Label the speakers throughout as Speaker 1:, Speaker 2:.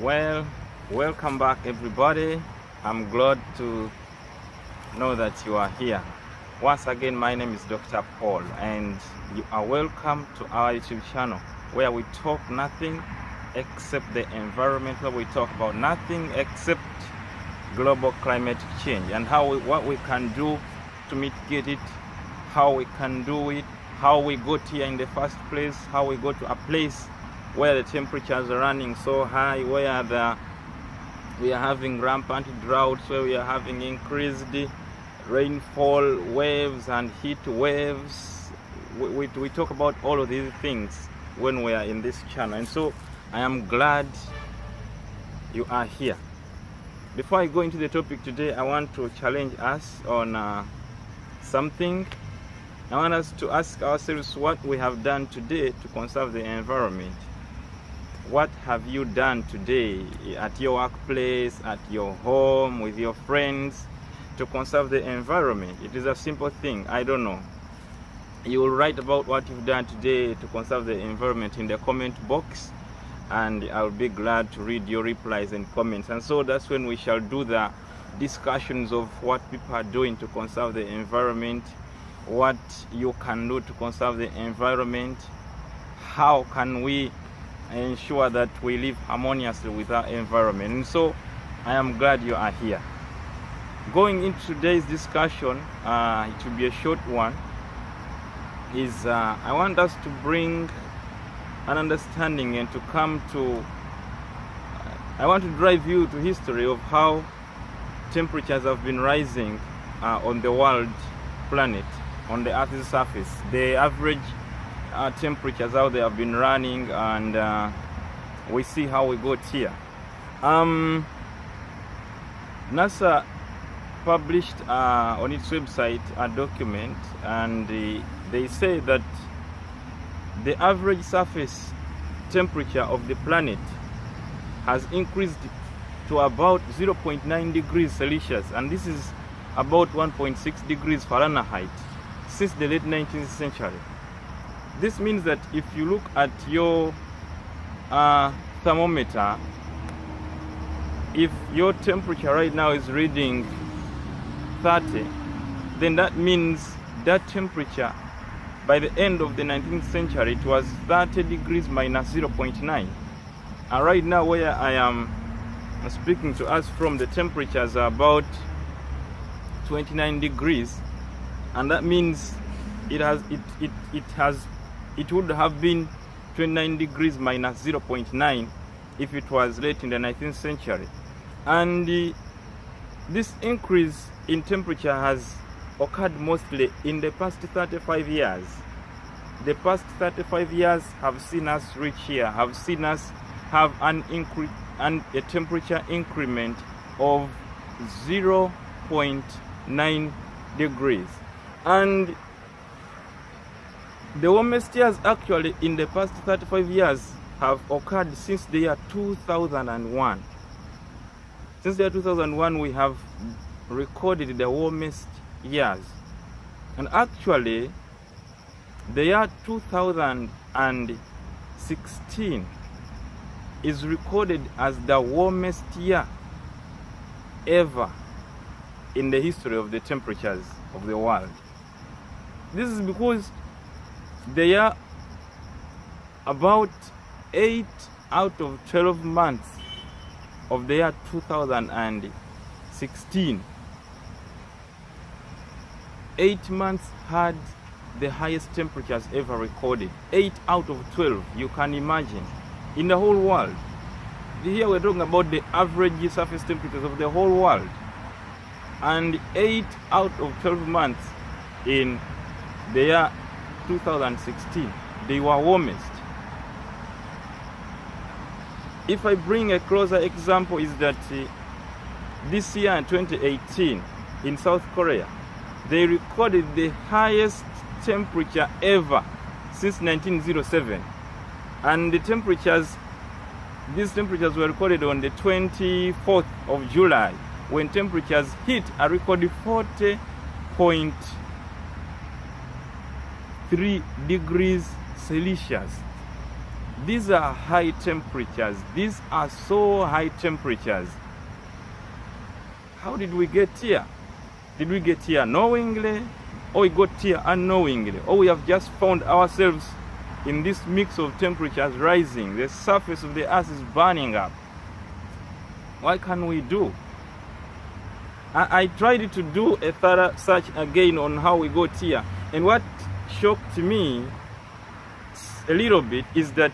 Speaker 1: Well, welcome back everybody. I'm glad to know that you are here. Once again, my name is Dr. Paul and you are welcome to our YouTube channel where we talk nothing except the environment, where we talk about nothing except global climate change and what we can do to mitigate it, how we can do it, how we got here in the first place, how we go to a place where the temperatures are running so high, where we are having rampant droughts, where we are having increased rainfall waves and heat waves. We talk about all of these things when we are in this channel, and so I am glad you are here. Before I go into the topic today, I want to challenge us on something. I want us to ask ourselves what we have done today to conserve the environment. What have you done today at your workplace, at your home, with your friends to conserve the environment? It is a simple thing. I don't know. You will write about what you've done today to conserve the environment in the comment box, and I'll be glad to read your replies and comments. And so that's when we shall do the discussions of what people are doing to conserve the environment, what you can do to conserve the environment, how can we ensure that we live harmoniously with our environment. And so I am glad you are here. Going into today's discussion, it will be a short one, is I want us to bring an understanding and to come to I want to drive you to history of how temperatures have been rising on the world planet, on the Earth's surface. The average temperatures, how they have been running, and we see how we got here. NASA published on its website a document, and they say that the average surface temperature of the planet has increased to about 0.9 degrees Celsius, and this is about 1.6 degrees Fahrenheit since the late 19th century. This means that if you look at your thermometer, if your temperature right now is reading 30, then that means that temperature by the end of the 19th century it was 30 degrees minus 0.9. And right now where I am speaking to us from, the temperatures are about 29 degrees, and that means it would have been 29 degrees minus 0.9 if it was late in the 19th century. And this increase in temperature has occurred mostly in the past 35 years. The past 35 years have seen us reach here, have seen us have an increase and a temperature increment of 0.9 degrees. And the warmest years actually in the past 35 years have occurred since the year 2001. Since the year 2001 we have recorded the warmest years. And actually the year 2016 is recorded as the warmest year ever in the history of the temperatures of the world. This is because they are about 8 out of 12 months of the year 2016. 8 months had the highest temperatures ever recorded. 8 out of 12, you can imagine, in the whole world. Here we're talking about the average surface temperatures of the whole world. And 8 out of 12 months in the year 2016, they were warmest. If I bring a closer example, is that this year in 2018 in South Korea, they recorded the highest temperature ever since 1907. And these temperatures were recorded on the 24th of July, when temperatures hit a record 40.3 degrees Celsius. These are high temperatures. These are so high temperatures. How did we get here? Did we get here knowingly, or we got here unknowingly, or we have just found ourselves in this mix of temperatures rising? The surface of the earth is burning up. What can we do? I tried to do a thorough search again on how we got here, and what shocked me a little bit is that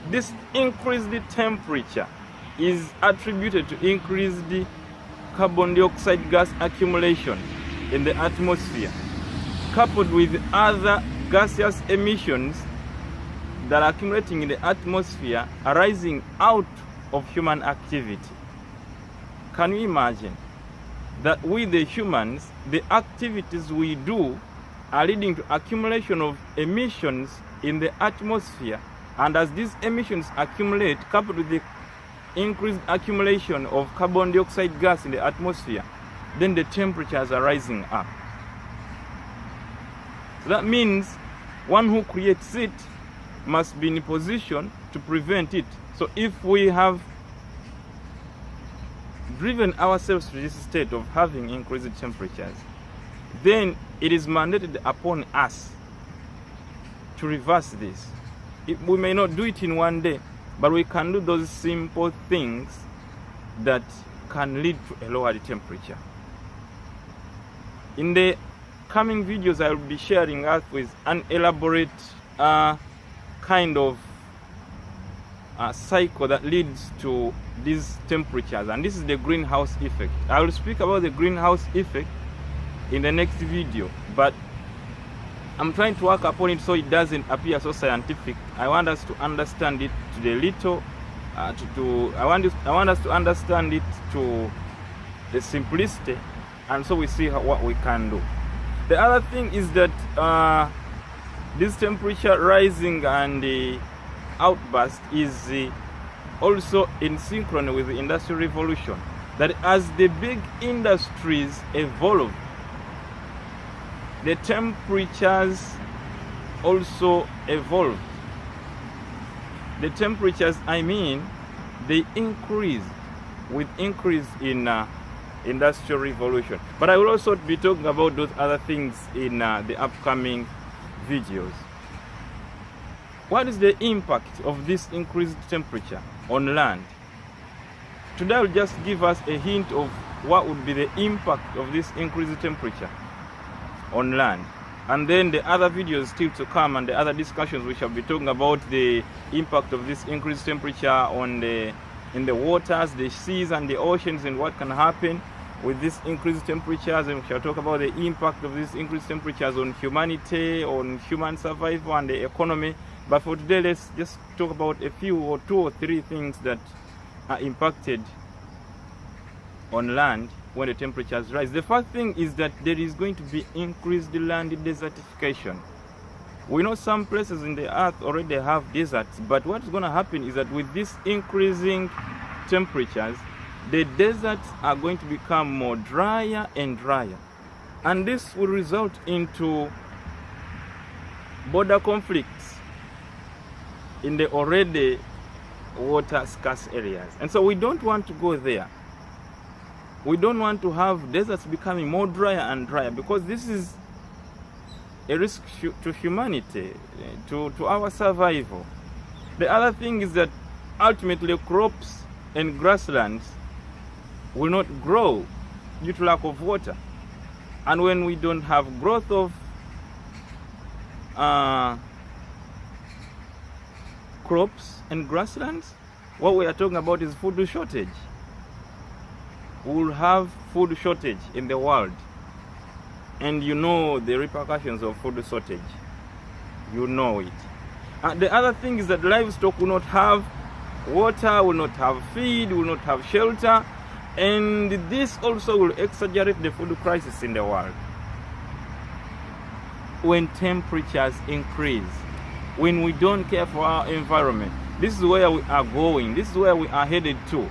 Speaker 1: this increased temperature is attributed to increased carbon dioxide gas accumulation in the atmosphere, coupled with other gaseous emissions that are accumulating in the atmosphere arising out of human activity. Can you imagine that we the humans, the activities we do are leading to accumulation of emissions in the atmosphere, and as these emissions accumulate, coupled with the increased accumulation of carbon dioxide gas in the atmosphere, then the temperatures are rising up. So that means one who creates it must be in a position to prevent it. So if we have driven ourselves to this state of having increased temperatures, then it is mandated upon us to reverse this. We may not do it in one day, but we can do those simple things that can lead to a lower temperature. In the coming videos, I will be sharing us with an elaborate kind of cycle that leads to these temperatures, and this is the greenhouse effect. I will speak about the greenhouse effect in the next video, but I'm trying to work upon it so it doesn't appear so scientific. I want us to understand it to the little, I want us to understand it to the simplicity, and so we see what we can do. The other thing is that this temperature rising and the outburst is also in synchrony with the Industrial Revolution. That as the big industries evolve, the temperatures also evolve. The temperatures, they increase with increase in Industrial Revolution. But I will also be talking about those other things in the upcoming videos. What is the impact of this increased temperature on land? Today I will just give us a hint of what would be the impact of this increased temperature on land. And then the other videos still to come, and the other discussions we shall be talking about the impact of this increased temperature on in the waters, the seas and the oceans, and what can happen with these increased temperatures. And we shall talk about the impact of these increased temperatures on humanity, on human survival and the economy. But for today, let's just talk about a few or two or three things that are impacted on land when the temperatures rise. The first thing is that there is going to be increased land desertification. We know some places in the earth already have deserts, but what's going to happen is that with these increasing temperatures, the deserts are going to become more drier and drier. And this will result into border conflicts in the already water scarce areas. And so we don't want to go there. We don't want to have deserts becoming more drier and drier, because this is a risk to humanity, to our survival. The other thing is that ultimately crops and grasslands will not grow due to lack of water. And when we don't have growth of crops and grasslands, what we are talking about is food shortage. We will have food shortage in the world, and you know the repercussions of food shortage. You know it. The other thing is that livestock will not have water, will not have feed, will not have shelter, and this also will exaggerate the food crisis in the world. When temperatures increase, when we don't care for our environment, this is where we are going, this is where we are headed to.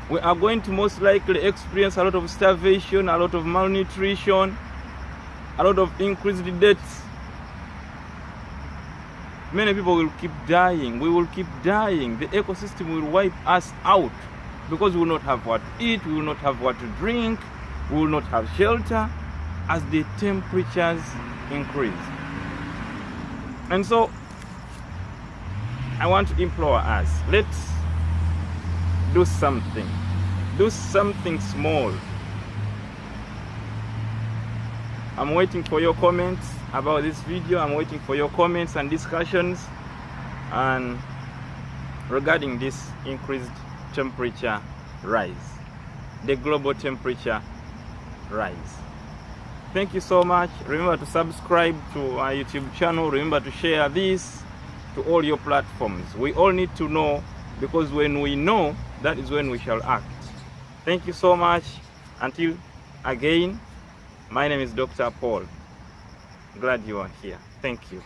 Speaker 1: We are going to most likely experience a lot of starvation, a lot of malnutrition, a lot of increased deaths, Many people will keep dying. We will keep dying. The ecosystem will wipe us out because we will not have what to eat, we will not have what to drink, we will not have shelter as the temperatures increase. And so I want to implore us, let's do something. Do something small. I'm waiting for your comments about this video. I'm waiting for your comments and discussions and regarding this increased temperature rise, the global temperature rise. Thank you so much. Remember to subscribe to our YouTube channel. Remember to share this to all your platforms. We all need to know, because when we know, that is when we shall act. Thank you so much. Until again, my name is Dr. Paul. Glad you are here. Thank you.